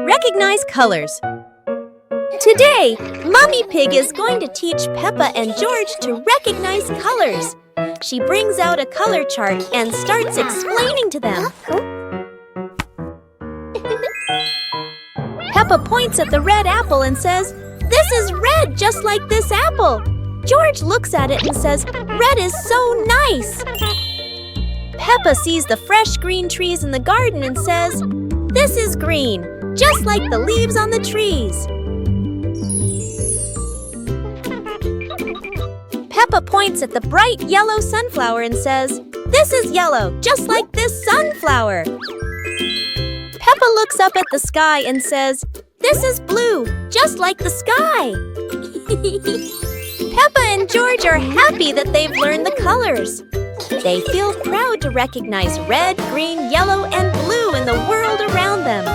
Recognize colors. Today, Mommy Pig is going to teach Peppa and George to recognize colors. She brings out a color chart and starts explaining to them. Peppa points at the red apple and says, "This is red, just like this apple." George looks at it and says, "Red is so nice." Peppa sees the fresh green trees in the garden and says, "This is green, just like the leaves on the trees." Peppa points at the bright yellow sunflower and says, "This is yellow, just like this sunflower." Peppa looks up at the sky and says, "This is blue, just like the sky." Peppa and George are happy that they've learned the colors. They feel proud to recognize red, green, yellow, and blue in the world around them.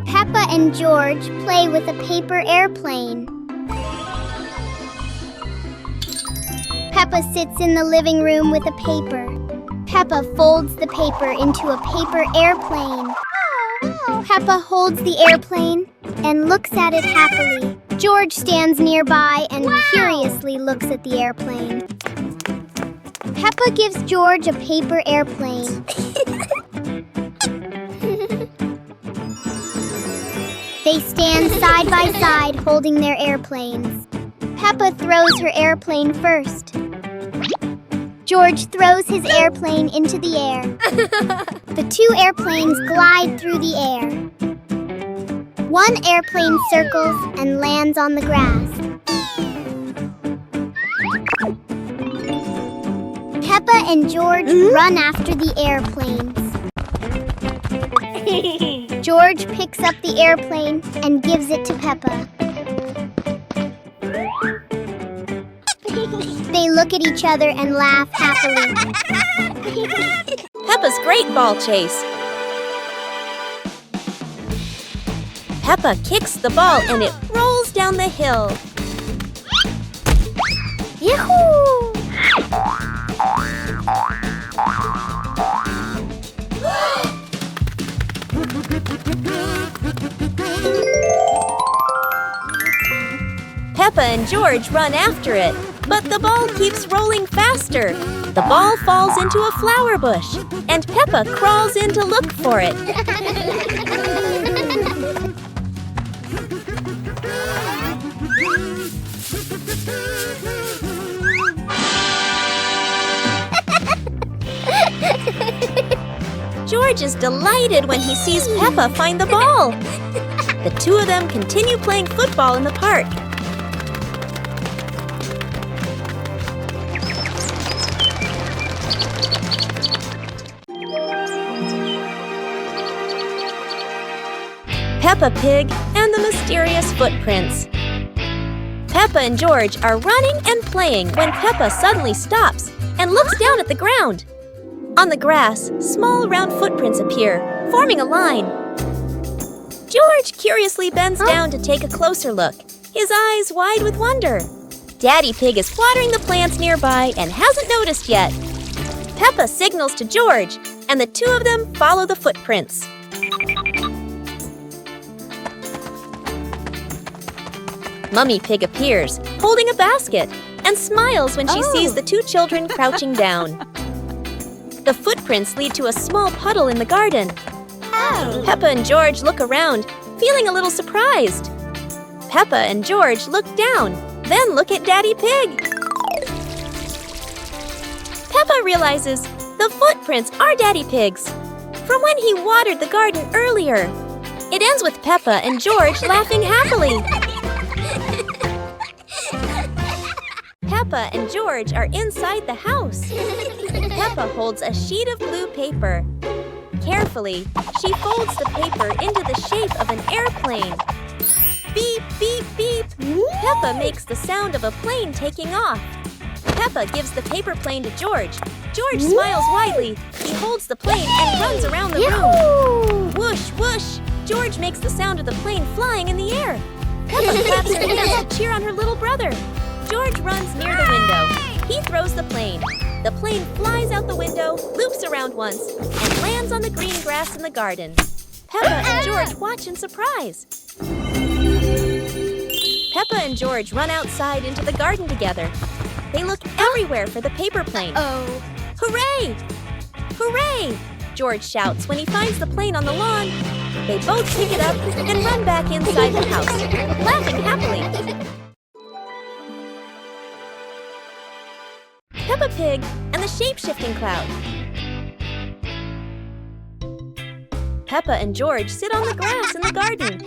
Peppa and George play with a paper airplane. Peppa sits in the living room with a paper. Peppa folds the paper into a paper airplane. Peppa holds the airplane and looks at it happily. George stands nearby and curiously looks at the airplane. Peppa gives George a paper airplane. They stand side by side holding their airplanes. Peppa throws her airplane first. George throws his airplane into the air. The two airplanes glide through the air. One airplane circles and lands on the grass. Peppa and George run after the airplanes. George picks up the airplane and gives it to Peppa. They look at each other and laugh happily. Peppa's great ball chase. Peppa kicks the ball and it rolls down the hill. Yahoo! Peppa and George run after it, but the ball keeps rolling faster. The ball falls into a flower bush, and Peppa crawls in to look for it. George is delighted when he sees Peppa find the ball. The two of them continue playing football in the park. Peppa Pig and the Mysterious Footprints. Peppa and George are running and playing when Peppa suddenly stops and looks down at the ground. On the grass, small round footprints appear, forming a line. George curiously bends down to take a closer look, his eyes wide with wonder. Daddy Pig is watering the plants nearby and hasn't noticed yet. Peppa signals to George, and the two of them follow the footprints. Mummy Pig appears, holding a basket, and smiles when she sees the two children crouching down. The footprints lead to a small puddle in the garden. Peppa and George look around, feeling a little surprised. Peppa and George look down, then look at Daddy Pig. Peppa realizes the footprints are Daddy Pig's, from when he watered the garden earlier. It ends with Peppa and George laughing happily. Peppa and George are inside the house. Peppa holds a sheet of blue paper. Carefully, she folds the paper into the shape of an airplane. Beep, beep, beep. Peppa makes the sound of a plane taking off. Peppa gives the paper plane to George. George smiles widely. He holds the plane and runs around the room. Whoosh, whoosh. George makes the sound of the plane flying in the air. Peppa claps her hands to cheer on her little brother. George runs near the window. He throws the plane. The plane flies out the window, loops around once, and lands on the green grass in the garden. Peppa and George watch in surprise. Peppa and George run outside into the garden together. They look everywhere for the paper plane. Hooray! Hooray! George shouts when he finds the plane on the lawn. They both pick it up and run back inside the house, laughing happily. Peppa Pig and the shape-shifting cloud. Peppa and George sit on the grass in the garden.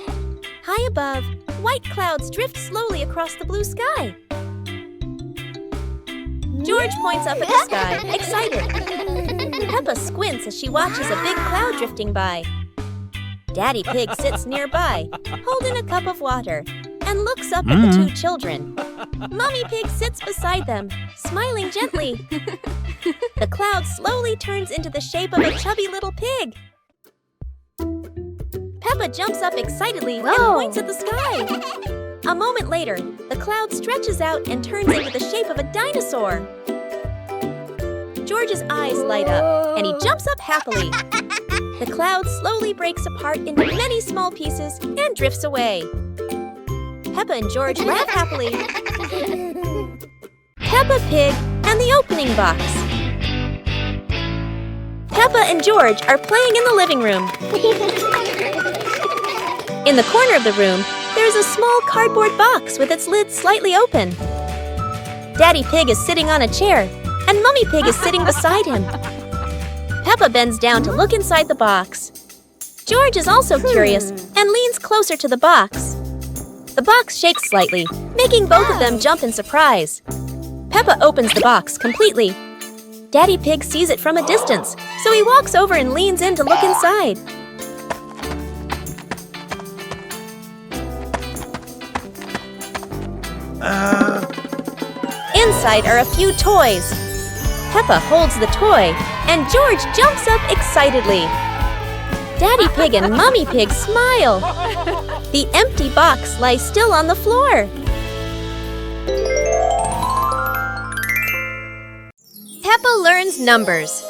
High above, white clouds drift slowly across the blue sky. George points up at the sky, excited. Peppa squints as she watches a big cloud drifting by. Daddy Pig sits nearby, holding a cup of water, and looks up at the two children. Mommy Pig sits beside them, smiling gently. The cloud slowly turns into the shape of a chubby little pig. Peppa jumps up excitedly and points at the sky. A moment later, the cloud stretches out and turns into the shape of a dinosaur. George's eyes light up, and he jumps up happily. The cloud slowly breaks apart into many small pieces and drifts away. Peppa and George laugh happily. Peppa Pig and the opening box. Peppa and George are playing in the living room. In the corner of the room, there's a small cardboard box with its lid slightly open. Daddy Pig is sitting on a chair, and Mummy Pig is sitting beside him. Peppa bends down to look inside the box. George is also curious and leans closer to the box. The box shakes slightly, making both of them jump in surprise. Peppa opens the box completely. Daddy Pig sees it from a distance, so he walks over and leans in to look inside. Inside are a few toys. Peppa holds the toy, and George jumps up excitedly. Daddy Pig and Mummy Pig smile. The empty box lies still on the floor. Peppa learns numbers.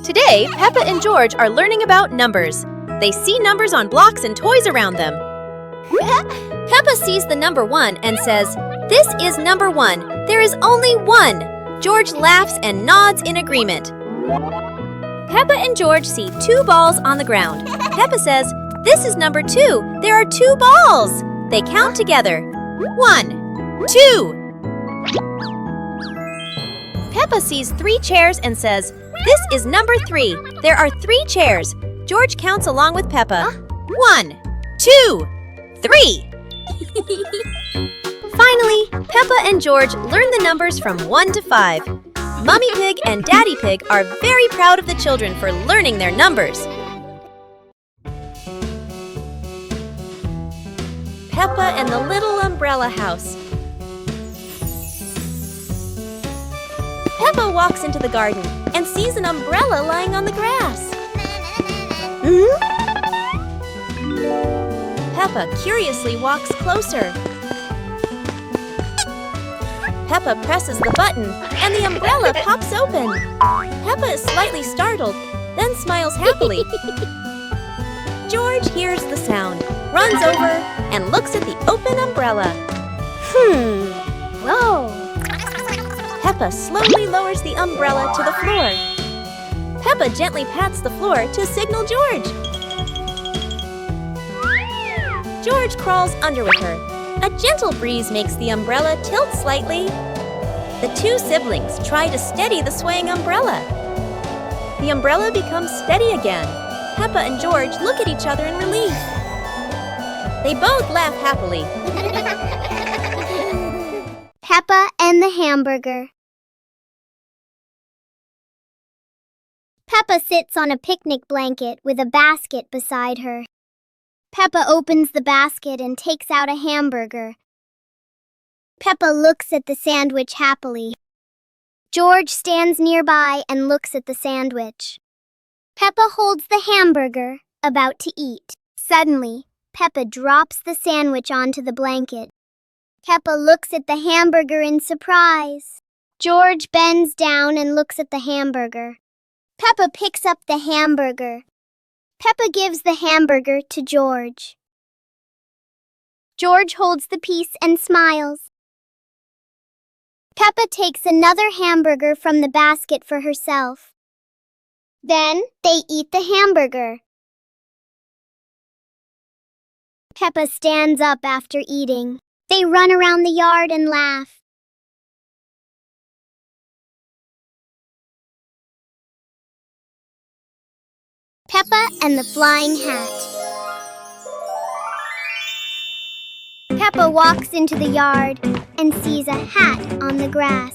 Today, Peppa and George are learning about numbers. They see numbers on blocks and toys around them. Peppa sees the number 1 and says, "This is number 1. There is only one." George laughs and nods in agreement. Peppa and George see 2 balls on the ground. Peppa says, "This is number 2. There are 2 balls." They count together. 1, 2. Peppa sees 3 chairs and says, "This is number 3. There are 3 chairs." George counts along with Peppa. 1, 2, 3. Finally, Peppa and George learn the numbers from 1 to 5. Mummy Pig and Daddy Pig are very proud of the children for learning their numbers. Peppa and the Little Umbrella House. Peppa walks into the garden and sees an umbrella lying on the grass. Peppa curiously walks closer. Peppa presses the button, and the umbrella pops open. Peppa is slightly startled, then smiles happily. George hears the sound, runs over, and looks at the open umbrella. Whoa! Peppa slowly lowers the umbrella to the floor. Peppa gently pats the floor to signal George. George crawls under with her. A gentle breeze makes the umbrella tilt slightly. The 2 siblings try to steady the swaying umbrella. The umbrella becomes steady again. Peppa and George look at each other in relief. They both laugh happily. Peppa and the hamburger. Peppa sits on a picnic blanket with a basket beside her. Peppa opens the basket and takes out a hamburger. Peppa looks at the sandwich happily. George stands nearby and looks at the sandwich. Peppa holds the hamburger, about to eat. Suddenly, Peppa drops the sandwich onto the blanket. Peppa looks at the hamburger in surprise. George bends down and looks at the hamburger. Peppa picks up the hamburger. Peppa gives the hamburger to George. George holds the piece and smiles. Peppa takes another hamburger from the basket for herself. Then they eat the hamburger. Peppa stands up after eating. They run around the yard and laugh. Peppa and the Flying Hat. Peppa walks into the yard and sees a hat on the grass.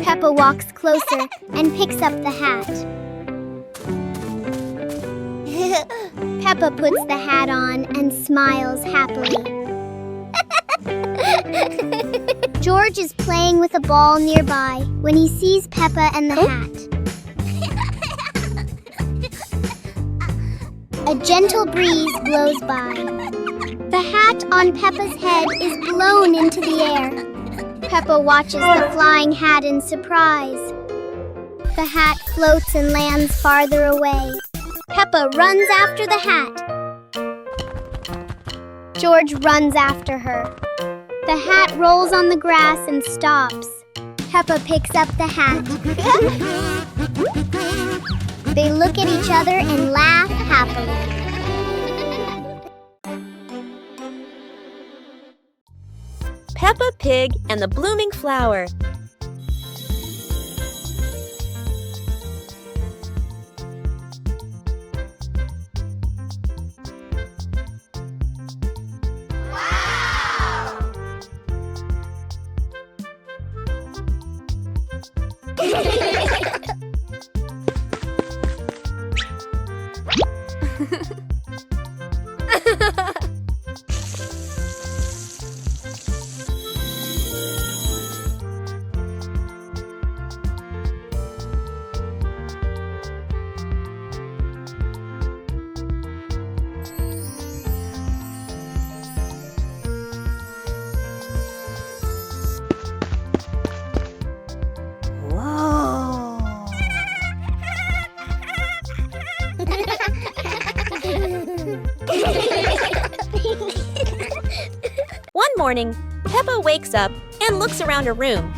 Peppa walks closer and picks up the hat. Peppa puts the hat on and smiles happily. George is playing with a ball nearby when he sees Peppa and the hat. A gentle breeze blows by. The hat on Peppa's head is blown into the air. Peppa watches the flying hat in surprise. The hat floats and lands farther away. Peppa runs after the hat. George runs after her. The hat rolls on the grass and stops. Peppa picks up the hat. They look at each other and laugh happily. Peppa Pig and the Blooming Flower. One morning, Peppa wakes up and looks around her room.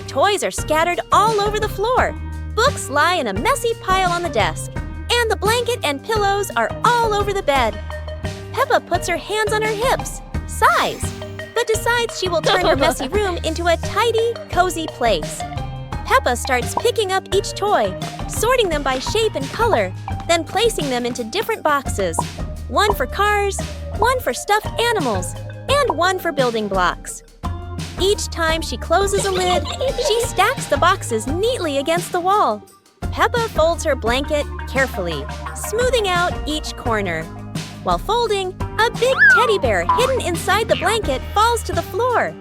Toys are scattered all over the floor. Books lie in a messy pile on the desk. And the blanket and pillows are all over the bed. Peppa puts her hands on her hips, sighs, but decides she will turn her messy room into a tidy, cozy place. Peppa starts picking up each toy, sorting them by shape and color, then placing them into different boxes. One for cars, one for stuffed animals, and one for building blocks. Each time she closes a lid, she stacks the boxes neatly against the wall. Peppa folds her blanket carefully, smoothing out each corner. While folding, a big teddy bear hidden inside the blanket falls to the floor.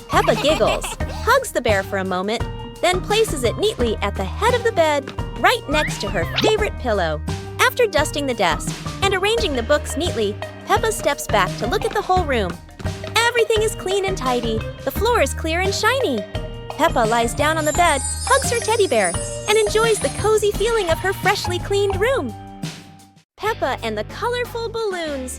Peppa giggles, hugs the bear for a moment, then places it neatly at the head of the bed, right next to her favorite pillow. After dusting the desk and arranging the books neatly, Peppa steps back to look at the whole room. Everything is clean and tidy. The floor is clear and shiny. Peppa lies down on the bed, hugs her teddy bear, and enjoys the cozy feeling of her freshly cleaned room. Peppa and the colorful balloons.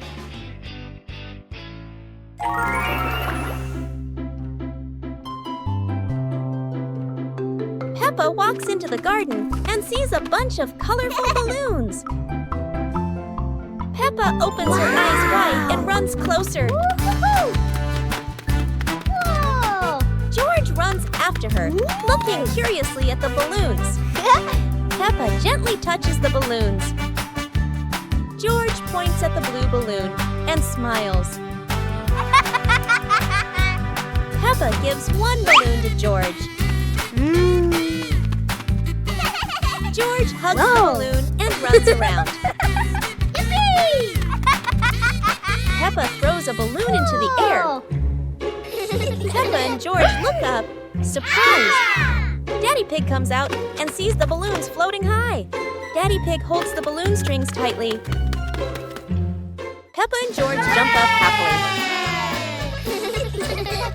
Peppa walks into the garden and sees a bunch of colorful balloons. Peppa opens her eyes wide and runs closer. Whoa! George runs after her, looking curiously at the balloons. Peppa gently touches the balloons. George points at the blue balloon and smiles. Peppa gives one balloon to George. George hugs the balloon and runs around. Peppa throws a balloon into the air. Peppa and George look up, surprised. Daddy Pig comes out and sees the balloons floating high. Daddy Pig holds the balloon strings tightly. Peppa and George jump up happily.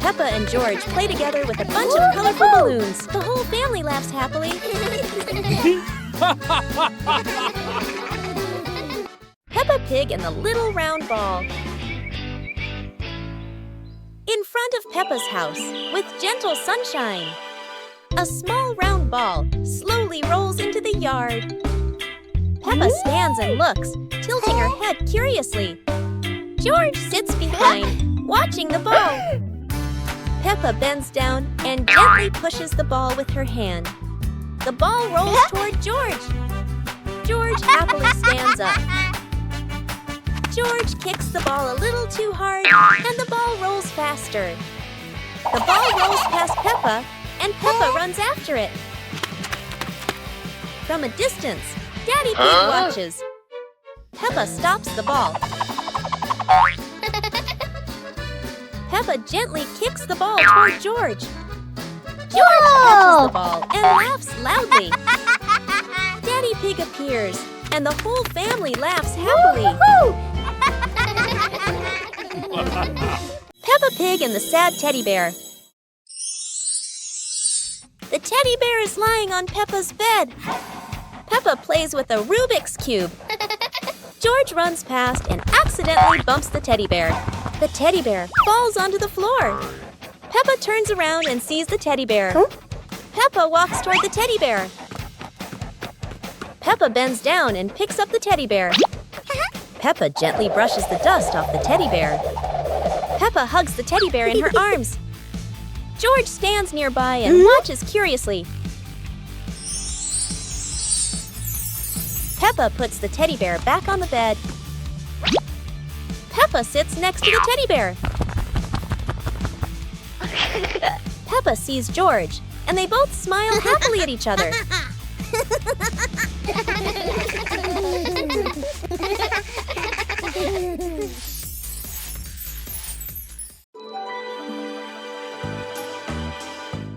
Peppa and George play together with a bunch of colorful balloons. The whole family laughs happily. Peppa Pig and the little round ball. In front of Peppa's house, with gentle sunshine, a small round ball slowly rolls into the yard. Peppa stands and looks, tilting her head curiously. George sits behind, watching the ball. Peppa bends down and gently pushes the ball with her hand. The ball rolls toward George. George happily stands up. George kicks the ball a little too hard, and the ball rolls faster. The ball rolls past Peppa, and Peppa runs after it. From a distance, Daddy Pig watches. Peppa stops the ball. Peppa gently kicks the ball toward George. George catches the ball and laughs loudly. Daddy Pig appears, and the whole family laughs happily. Peppa Pig and the sad teddy bear. The teddy bear is lying on Peppa's bed. Peppa plays with a Rubik's Cube. George runs past and accidentally bumps the teddy bear. The teddy bear falls onto the floor. Peppa turns around and sees the teddy bear. Peppa walks toward the teddy bear. Peppa bends down and picks up the teddy bear. Peppa gently brushes the dust off the teddy bear. Peppa hugs the teddy bear in her arms. George stands nearby and watches curiously. Peppa puts the teddy bear back on the bed. Peppa sits next to the teddy bear. Peppa sees George, and they both smile happily at each other.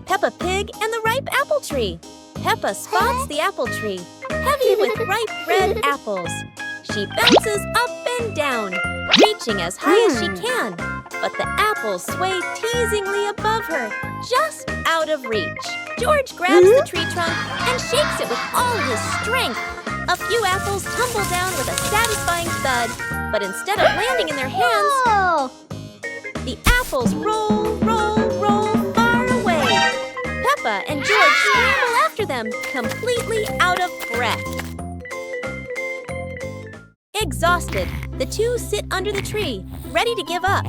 Peppa Pig and the ripe apple tree. Peppa spots the apple tree, heavy with ripe red apples. She bounces up and down, reaching as high as she can. But the apples sway teasingly above her, just out of reach. George grabs the tree trunk and shakes it with all his strength. A few apples tumble down with a satisfying thud, but instead of landing in their hands, the apples roll, roll, roll far away. Peppa and George scramble after them, completely out of breath. Exhausted, the two sit under the tree, ready to give up.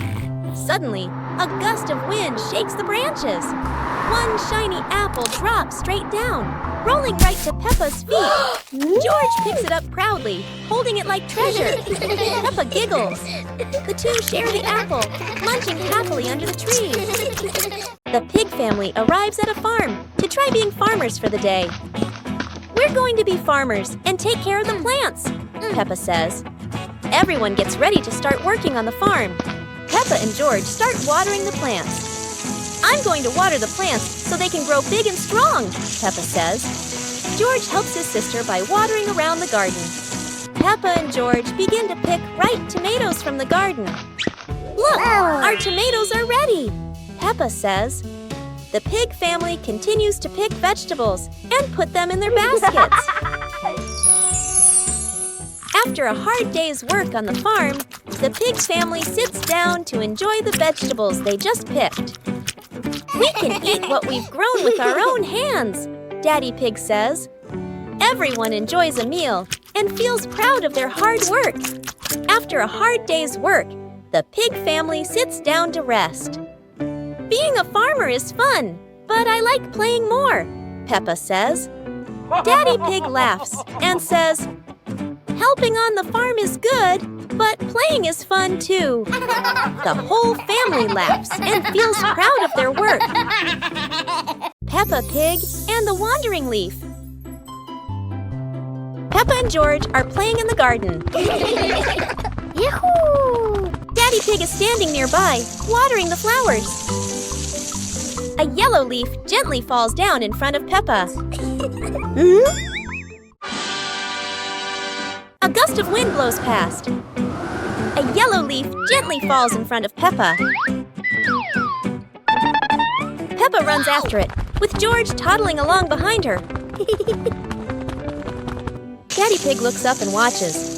Suddenly, a gust of wind shakes the branches. One shiny apple drops straight down, rolling right to Peppa's feet. George picks it up proudly, holding it like treasure. Peppa giggles. The two share the apple, munching happily under the tree. The pig family arrives at a farm to try being farmers for the day. We're going to be farmers and take care of the plants, Peppa says. Everyone gets ready to start working on the farm. Peppa and George start watering the plants. I'm going to water the plants so they can grow big and strong, Peppa says. George helps his sister by watering around the garden. Peppa and George begin to pick ripe tomatoes from the garden. Look, our tomatoes are ready, Peppa says. The pig family continues to pick vegetables and put them in their baskets. After a hard day's work on the farm, the pig family sits down to enjoy the vegetables they just picked. We can eat what we've grown with our own hands, Daddy Pig says. Everyone enjoys a meal and feels proud of their hard work. After a hard day's work, the pig family sits down to rest. Being a farmer is fun, but I like playing more, Peppa says. Daddy Pig laughs and says, helping on the farm is good, but playing is fun too. The whole family laughs and feels proud of their work. Peppa Pig and the Wandering Leaf. Peppa and George are playing in the garden. Yahoo! Daddy Pig is standing nearby, watering the flowers. A yellow leaf gently falls down in front of Peppa. A gust of wind blows past. A yellow leaf gently falls in front of Peppa. Peppa runs after it, with George toddling along behind her. Daddy Pig looks up and watches.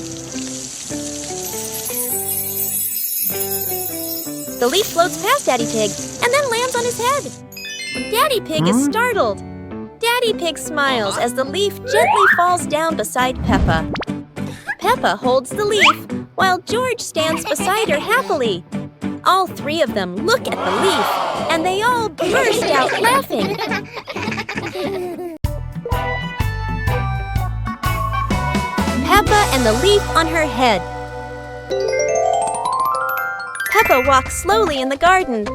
The leaf floats past Daddy Pig and then lands on his head. Daddy Pig is startled. Daddy Pig smiles as the leaf gently falls down beside Peppa. Peppa holds the leaf while George stands beside her happily. All three of them look at the leaf and they all burst out laughing. Peppa and the leaf on her head. Peppa walks slowly in the garden.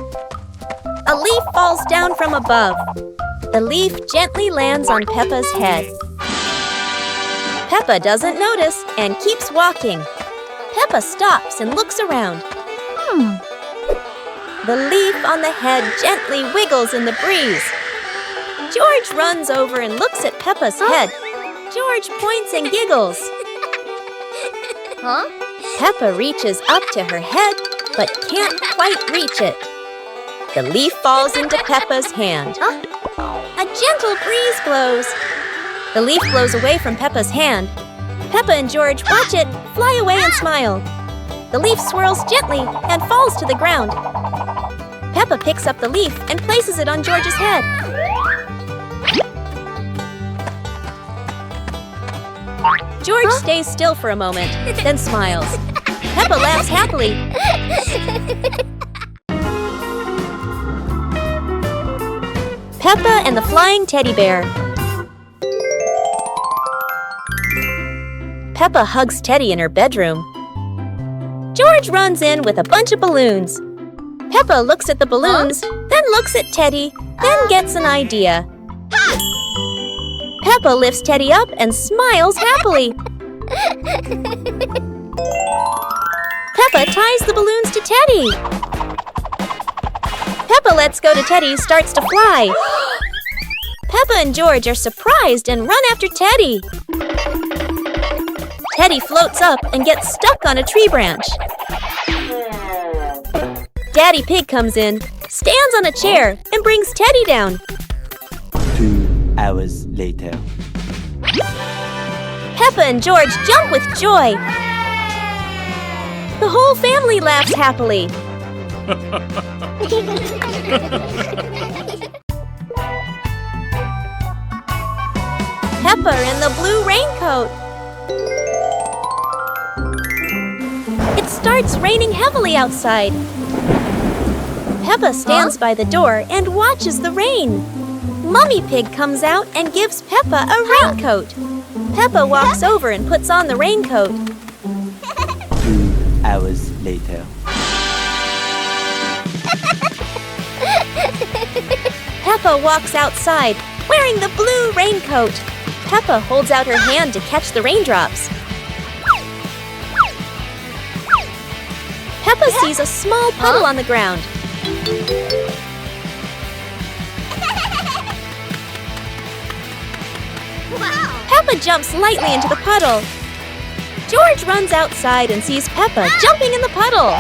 A leaf falls down from above. The leaf gently lands on Peppa's head. Peppa doesn't notice and keeps walking. Peppa stops and looks around. The leaf on the head gently wiggles in the breeze. George runs over and looks at Peppa's head. George points and giggles. Peppa reaches up to her head, but can't quite reach it. The leaf falls into Peppa's hand. A gentle breeze blows. The leaf blows away from Peppa's hand. Peppa and George watch it fly away and smile. The leaf swirls gently and falls to the ground. Peppa picks up the leaf and places it on George's head. George stays still for a moment, then smiles. Peppa laughs happily. Peppa and the Flying Teddy Bear. Peppa hugs Teddy in her bedroom. George runs in with a bunch of balloons. Peppa looks at the balloons, then looks at Teddy, then gets an idea. Peppa lifts Teddy up and smiles happily. Peppa ties the balloons to Teddy. Peppa lets go to Teddy, starts to fly. Peppa and George are surprised and run after Teddy. Teddy floats up and gets stuck on a tree branch. Daddy Pig comes in, stands on a chair, and brings Teddy down. 2 hours later. Peppa and George jump with joy. The whole family laughs happily. Peppa in the blue raincoat. It starts raining heavily outside. Peppa stands by the door and watches the rain. Mummy Pig comes out and gives Peppa a raincoat. Peppa walks over and puts on the raincoat. 2 hours later. Peppa walks outside, wearing the blue raincoat. Peppa holds out her hand to catch the raindrops. Peppa sees a small puddle on the ground. Peppa jumps lightly into the puddle. George runs outside and sees Peppa jumping in the puddle.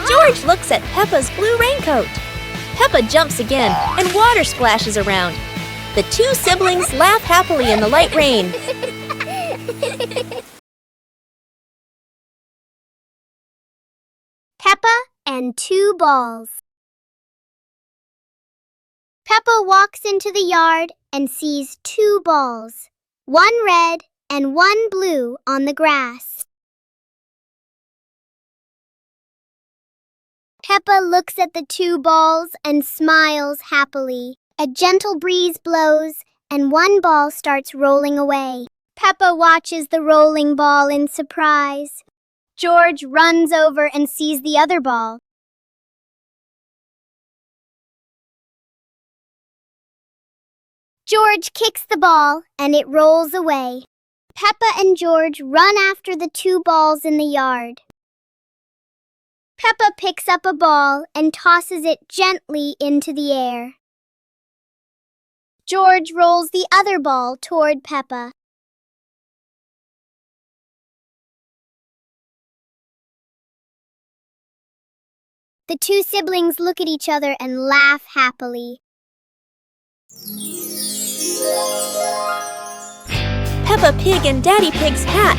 George looks at Peppa's blue raincoat. Peppa jumps again and water splashes around. The two siblings laugh happily in the light rain. Peppa and 2 balls. Peppa walks into the yard and sees 2 balls, one red and one blue on the grass. Peppa looks at the 2 balls and smiles happily. A gentle breeze blows and one ball starts rolling away. Peppa watches the rolling ball in surprise. George runs over and sees the other ball. George kicks the ball and it rolls away. Peppa and George run after the 2 balls in the yard. Peppa picks up a ball and tosses it gently into the air. George rolls the other ball toward Peppa. The two siblings look at each other and laugh happily. Peppa Pig and Daddy Pig's hat.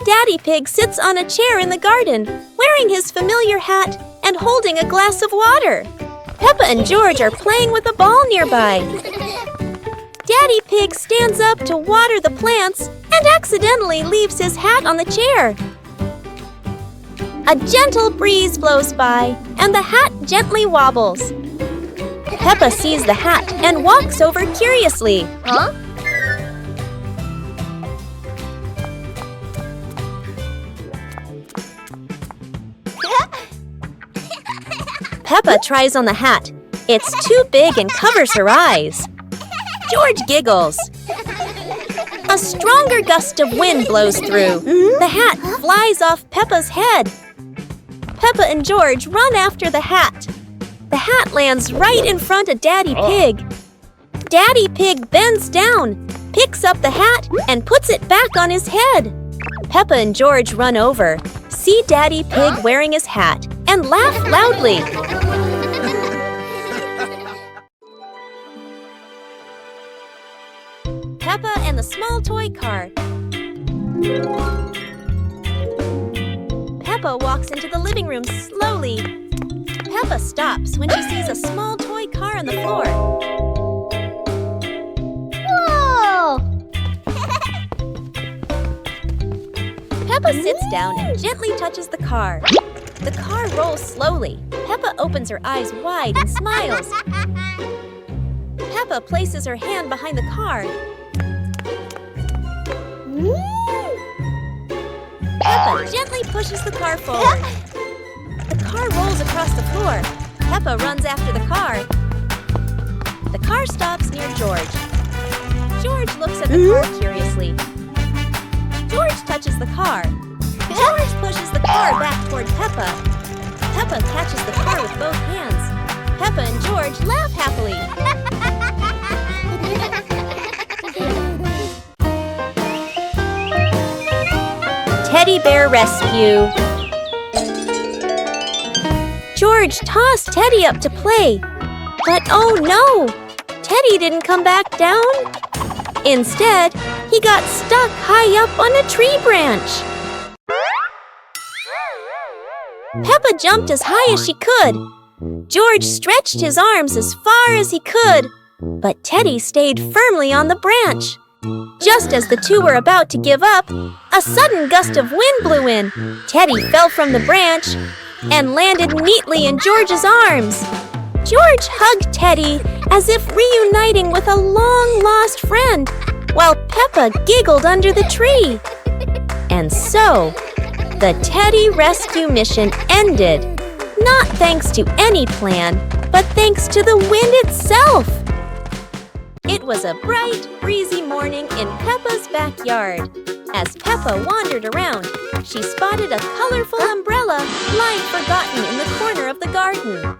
Daddy Pig sits on a chair in the garden, wearing his familiar hat and holding a glass of water. Peppa and George are playing with a ball nearby. Daddy Pig stands up to water the plants and accidentally leaves his hat on the chair. A gentle breeze blows by and the hat gently wobbles. Peppa sees the hat and walks over curiously. Huh? Peppa tries on the hat. It's too big and covers her eyes. George giggles. A stronger gust of wind blows through. The hat flies off Peppa's head. Peppa and George run after the hat. The hat lands right in front of Daddy Pig. Daddy Pig bends down, picks up the hat, and puts it back on his head. Peppa and George run over, see Daddy Pig wearing his hat, and laugh loudly. Peppa and the small toy car. Peppa walks into the living room slowly. Peppa stops when she sees a small toy car on the floor. Whoa! Peppa sits down and gently touches the car. The car rolls slowly. Peppa opens her eyes wide and smiles. Peppa places her hand behind the car. Peppa gently pushes the car forward. The car rolls across the floor. Peppa runs after the car. The car stops near George. George looks at the car curiously. George touches the car. George pushes the car back toward Peppa. Peppa catches the car with both hands. Peppa and George laugh happily. Teddy Bear Rescue. George tossed Teddy up to play. But oh no! Teddy didn't come back down. Instead, he got stuck high up on a tree branch. Peppa jumped as high as she could. George stretched his arms as far as he could, but Teddy stayed firmly on the branch. Just as the two were about to give up, a sudden gust of wind blew in. Teddy fell from the branch and landed neatly in George's arms. George hugged Teddy as if reuniting with a long-lost friend, while Peppa giggled under the tree. And so, the Teddy rescue mission ended, not thanks to any plan, but thanks to the wind itself. It was a bright, breezy morning in Peppa's backyard. As Peppa wandered around, she spotted a colorful umbrella lying forgotten in the corner of the garden.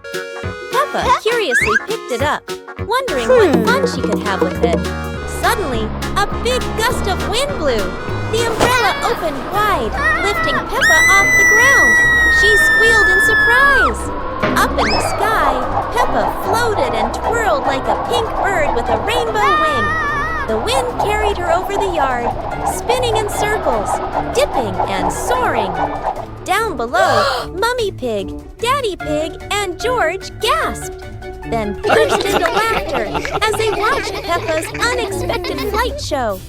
Peppa curiously picked it up, wondering what fun she could have with it. Suddenly, a big gust of wind blew. The umbrella opened wide, lifting Peppa off the ground. She squealed in surprise. Up in the sky, Peppa floated and twirled like a pink bird with a rainbow wing. The wind carried her over the yard, spinning in circles, dipping and soaring. Down below, Mummy Pig, Daddy Pig, and George gasped, then burst into laughter as they watched Peppa's unexpected flight show.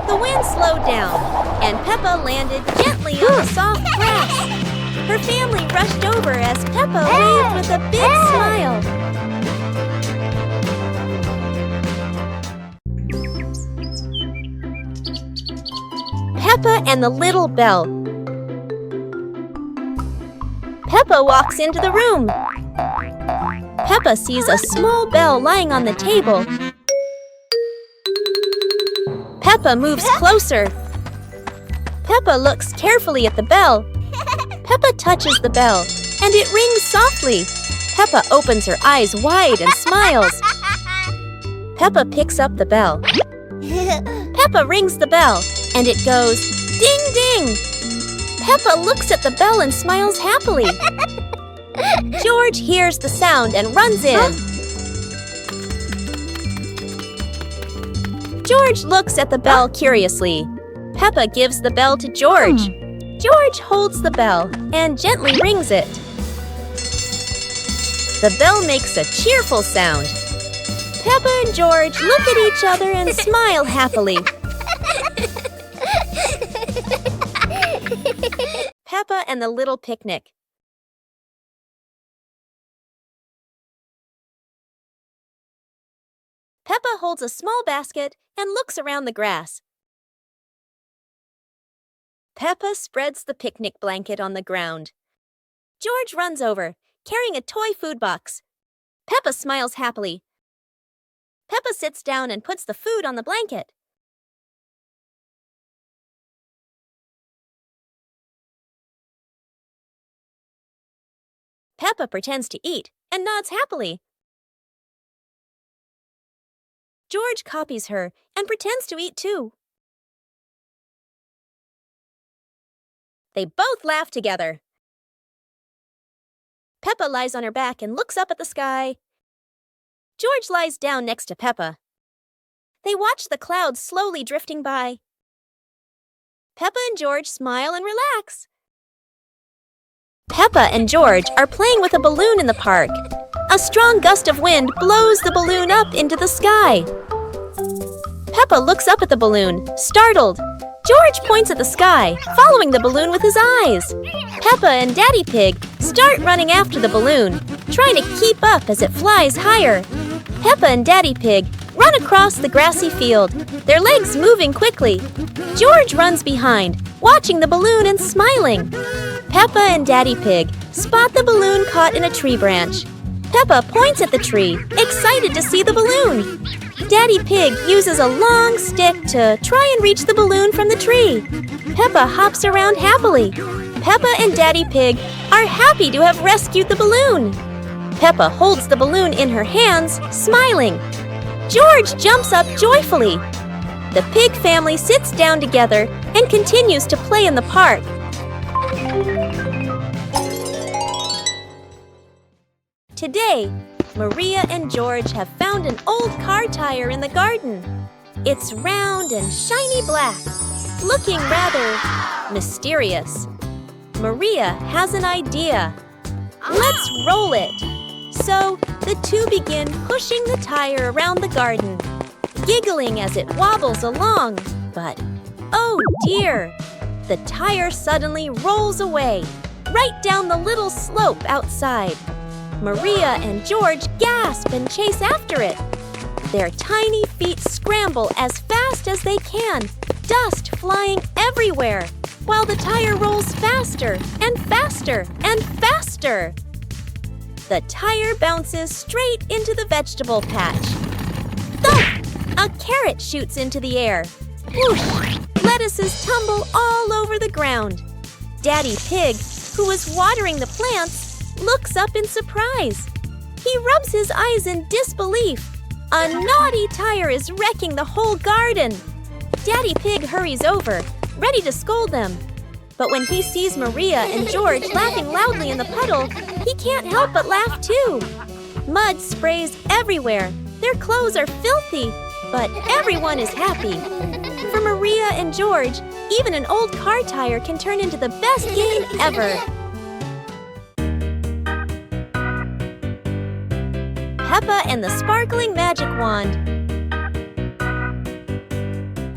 The wind slowed down, and Peppa landed gently on the soft grass. Her family rushed over as Peppa waved with a big smile. Peppa and the Little Bell. Peppa walks into the room. Peppa sees a small bell lying on the table. Peppa moves closer. Peppa looks carefully at the bell. Peppa touches the bell, and it rings softly. Peppa opens her eyes wide and smiles. Peppa picks up the bell. Peppa rings the bell, and it goes ding ding. Peppa looks at the bell and smiles happily. George hears the sound and runs in. George looks at the bell curiously. Peppa gives the bell to George. George holds the bell and gently rings it. The bell makes a cheerful sound. Peppa and George look at each other and smile happily. Peppa and the Little Picnic. Peppa holds a small basket and looks around the grass. Peppa spreads the picnic blanket on the ground. George runs over, carrying a toy food box. Peppa smiles happily. Peppa sits down and puts the food on the blanket. Peppa pretends to eat and nods happily. George copies her and pretends to eat too. They both laugh together. Peppa lies on her back and looks up at the sky. George lies down next to Peppa. They watch the clouds slowly drifting by. Peppa and George smile and relax. Peppa and George are playing with a balloon in the park. A strong gust of wind blows the balloon up into the sky. Peppa looks up at the balloon, startled. George points at the sky, following the balloon with his eyes. Peppa and Daddy Pig start running after the balloon, trying to keep up as it flies higher. Peppa and Daddy Pig run across the grassy field, their legs moving quickly. George runs behind, watching the balloon and smiling. Peppa and Daddy Pig spot the balloon caught in a tree branch. Peppa points at the tree, excited to see the balloon. Daddy Pig uses a long stick to try and reach the balloon from the tree. Peppa hops around happily. Peppa and Daddy Pig are happy to have rescued the balloon. Peppa holds the balloon in her hands, smiling. George jumps up joyfully. The pig family sits down together and continues to play in the park. Today, Maria and George have found an old car tire in the garden. It's round and shiny black, looking rather mysterious. Maria has an idea. Let's roll it. So the two begin pushing the tire around the garden, giggling as it wobbles along. But, oh dear, the tire suddenly rolls away, right down the little slope outside. Maria and George gasp and chase after it. Their tiny feet scramble as fast as they can, dust flying everywhere, while the tire rolls faster and faster and faster. The tire bounces straight into the vegetable patch. Thump! A carrot shoots into the air. Whoosh! Lettuces tumble all over the ground. Daddy Pig, who was watering the plants, looks up in surprise. He rubs his eyes in disbelief. A naughty tire is wrecking the whole garden. Daddy Pig hurries over, ready to scold them. But when he sees Maria and George laughing loudly in the puddle, he can't help but laugh too. Mud sprays everywhere. Their clothes are filthy, but everyone is happy. For Maria and George, even an old car tire can turn into the best game ever. Peppa and the Sparkling Magic Wand.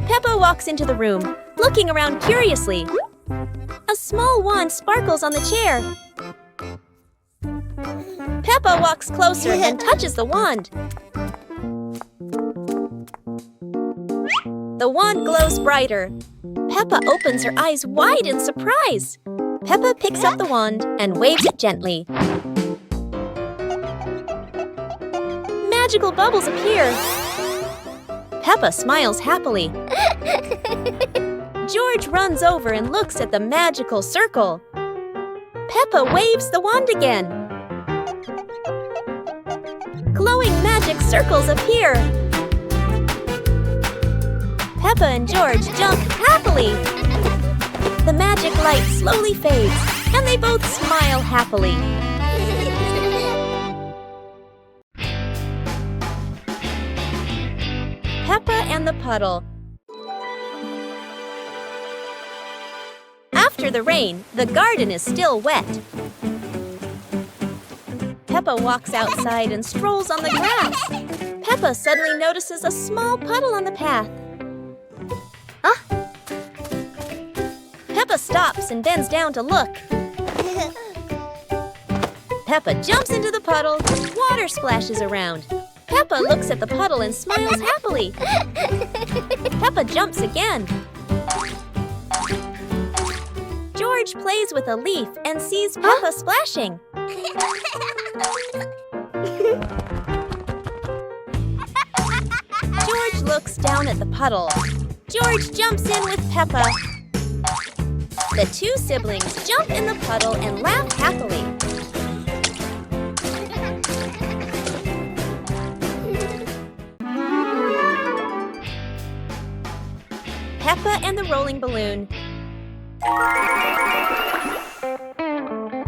Peppa walks into the room, looking around curiously. A small wand sparkles on the chair. Peppa walks closer and touches the wand. The wand glows brighter. Peppa opens her eyes wide in surprise. Peppa picks up the wand and waves it gently. Magical bubbles appear. Peppa smiles happily. George runs over and looks at the magical circle. Peppa waves the wand again. Glowing magic circles appear. Peppa and George jump happily. The magic light slowly fades, and they both smile happily. Peppa and the Puddle. After the rain, the garden is still wet. Peppa walks outside and strolls on the grass. Peppa suddenly notices a small puddle on the path. Peppa stops and bends down to look. Peppa jumps into the puddle. Water splashes around. Peppa looks at the puddle and smiles happily. Peppa jumps again. George plays with a leaf and sees Peppa splashing. George looks down at the puddle. George jumps in with Peppa. The two siblings jump in the puddle and laugh happily. Peppa and the rolling balloon.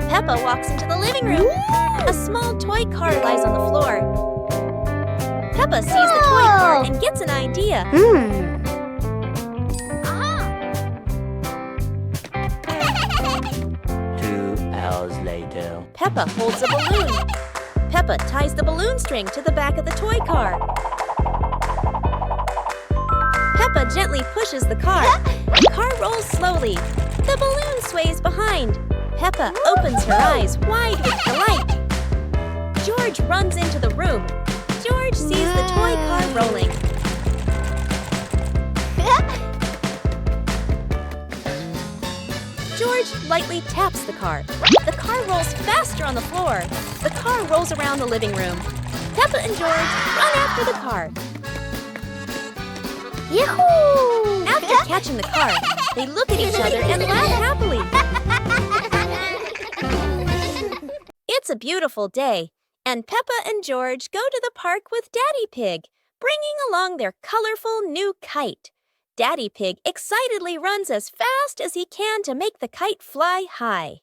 Peppa walks into the living room. A small toy car lies on the floor. Peppa sees the toy car and gets an idea. 2 hours later. Peppa holds a balloon. Peppa ties the balloon string to the back of the toy car. Peppa gently pushes the car. The car rolls slowly. The balloon sways behind. Peppa opens her eyes wide with delight. George runs into the room. George sees the toy car rolling. George lightly taps the car. The car rolls faster on the floor. The car rolls around the living room. Peppa and George run after the car. Yahoo! After catching the car, they look at each other and laugh happily. It's a beautiful day, and Peppa and George go to the park with Daddy Pig, bringing along their colorful new kite. Daddy Pig excitedly runs as fast as he can to make the kite fly high.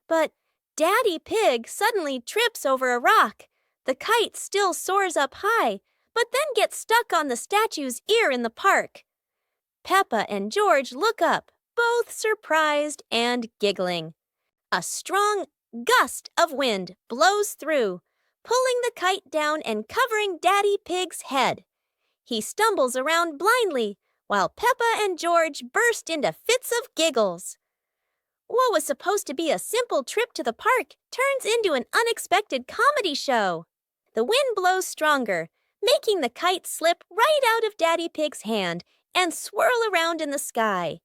But Daddy Pig suddenly trips over a rock. The kite still soars up high, but then gets stuck on the statue's ear in the park. Peppa and George look up, both surprised and giggling. A strong gust of wind blows through, pulling the kite down and covering Daddy Pig's head. He stumbles around blindly, while Peppa and George burst into fits of giggles. What was supposed to be a simple trip to the park turns into an unexpected comedy show. The wind blows stronger, making the kite slip right out of Daddy Pig's hand and swirl around in the sky.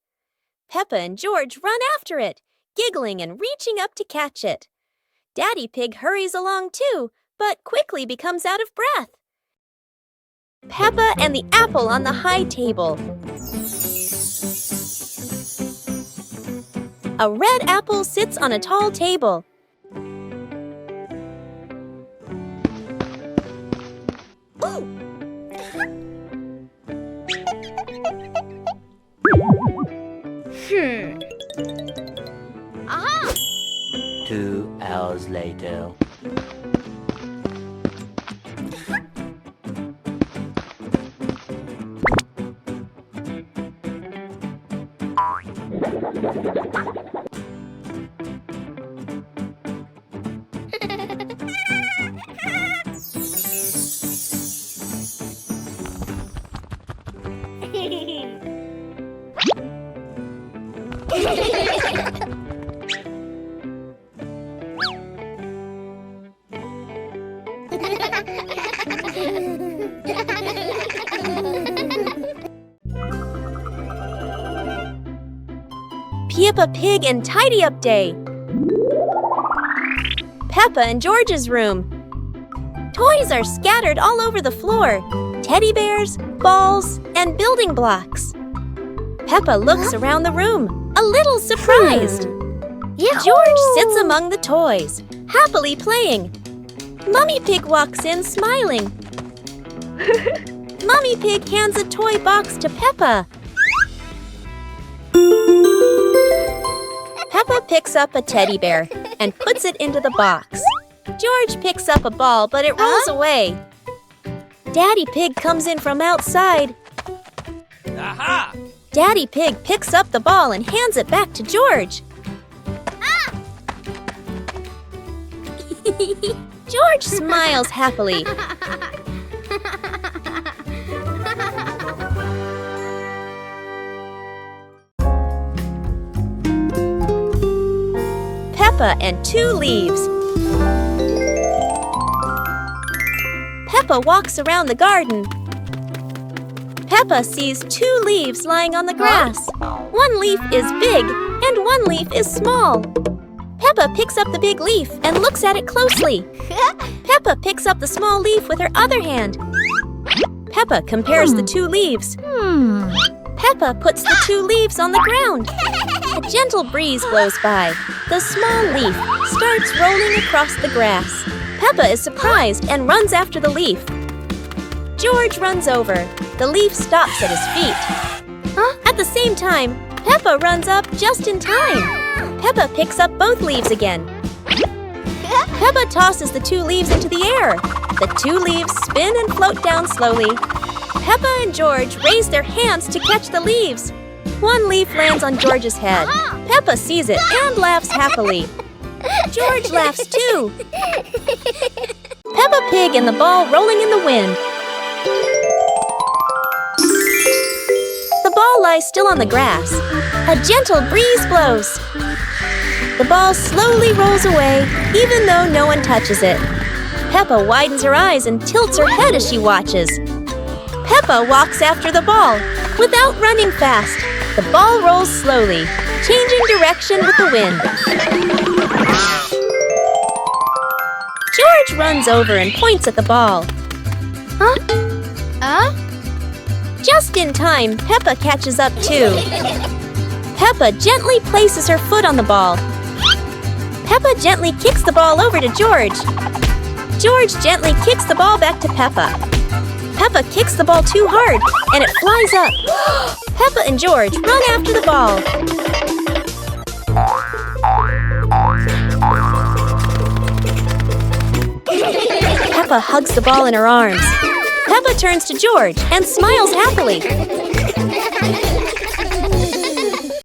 Peppa and George run after it, giggling and reaching up to catch it. Daddy Pig hurries along too, but quickly becomes out of breath. Peppa and the apple on the high table. A red apple sits on a tall table. Ooh! 2 hours later. Peppa Pig and Tidy Up Day. Peppa and George's room. Toys are scattered all over the floor. Teddy bears, balls, and building blocks. Peppa looks around the room, a little surprised. George sits among the toys, happily playing. Mummy Pig walks in smiling. Mummy Pig hands a toy box to Peppa. picks up a teddy bear and puts it into the box. George picks up a ball, but it rolls away. Daddy Pig comes in from outside. Aha! Daddy Pig picks up the ball and hands it back to George. George smiles happily. Peppa and 2 leaves. Peppa walks around the garden. Peppa sees 2 leaves lying on the grass. One leaf is big and one leaf is small. Peppa picks up the big leaf and looks at it closely. Peppa picks up the small leaf with her other hand. Peppa compares the 2 leaves. Peppa puts the 2 leaves on the ground. A gentle breeze blows by. The small leaf starts rolling across the grass. Peppa is surprised and runs after the leaf. George runs over. The leaf stops at his feet. At the same time, Peppa runs up just in time. Peppa picks up both leaves again. Peppa tosses the 2 leaves into the air. The 2 leaves spin and float down slowly. Peppa and George raise their hands to catch the leaves. One leaf lands on George's head. Peppa sees it and laughs happily. George laughs too. Peppa Pig and the ball rolling in the wind. The ball lies still on the grass. A gentle breeze blows. The ball slowly rolls away, even though no one touches it. Peppa widens her eyes and tilts her head as she watches. Peppa walks after the ball. Without running fast, the ball rolls slowly, changing direction with the wind. George runs over and points at the ball. Just in time, Peppa catches up too. Peppa gently places her foot on the ball. Peppa gently kicks the ball over to George. George gently kicks the ball back to Peppa. Peppa kicks the ball too hard, and it flies up. Peppa and George run after the ball. Peppa hugs the ball in her arms. Peppa turns to George and smiles happily.